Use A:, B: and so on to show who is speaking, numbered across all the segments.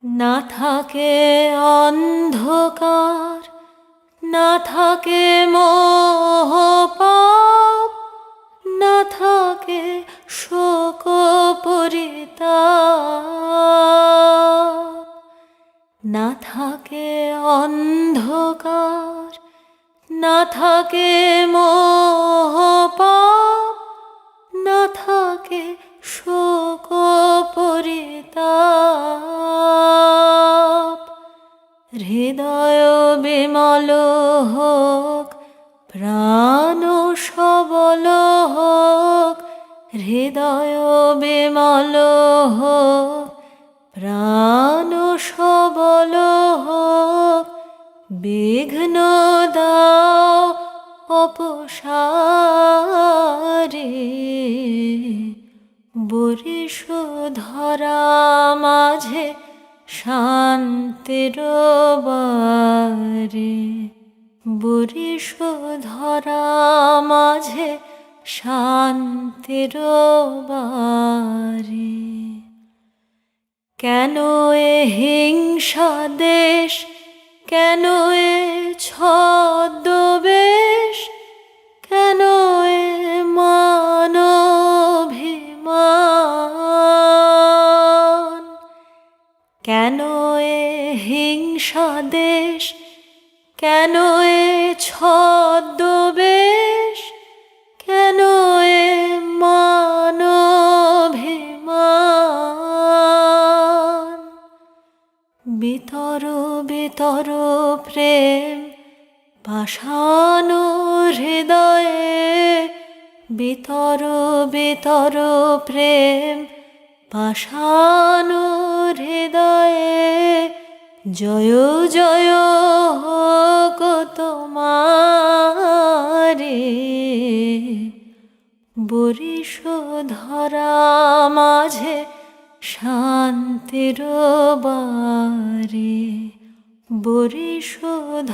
A: না থাকে অন্ধকার, না থাকে মোহ পাপ, না থাকে শোক পরিতাপ। না থাকে অন্ধকার, না থাকে মোহ পাপ, না থাকে শোক পরিতাপ। হৃদয় বিমল হোক, প্রাণ সবল হোক, হৃদয় বিমল হোক, প্রাণ সবল হোক, বিঘ্ন দাও অপসারে। বরিশ ধরা মাঝে শান্তির বারে, বরিশ ধরা মাঝে শান্তির বারে। কেন এ হিংসা দেশ, কেন এ ছদ্মবেশ, কেন এ মানভিমান। কেন এ হিংসা দেশ, কেন এ ছদ্মবেশ, কেন এ মানভিমান। বিতর বিতর প্রেম পাষাণ হৃদয়ে, বিতর বিতর প্রেম পাষাণ হৃদয়ে। জয় জয় হোক তোমারে। বরিশ ধরা মাঝে শান্তির বারে, বরিশ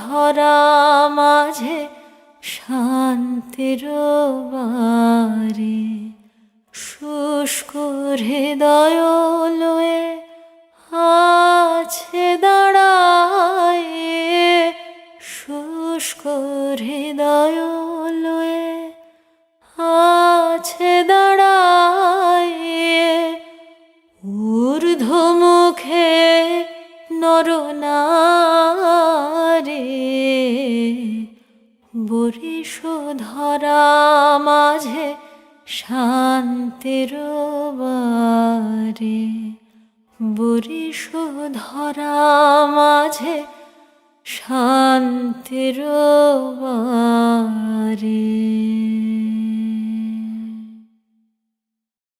A: ধরা মাঝে শান্তির বারে। শুষ্ক হৃদয় লয়ে আছে দাঁড়ায়, শুষ্ক হৃদয় লয়ে আছে দাঁড়ায়। ঊর্ধ্বমুখে নরনারী, বরিশ ধরা মাঝে শান্তির বারে, বরিশ ধরা মাঝে শান্তির বারে।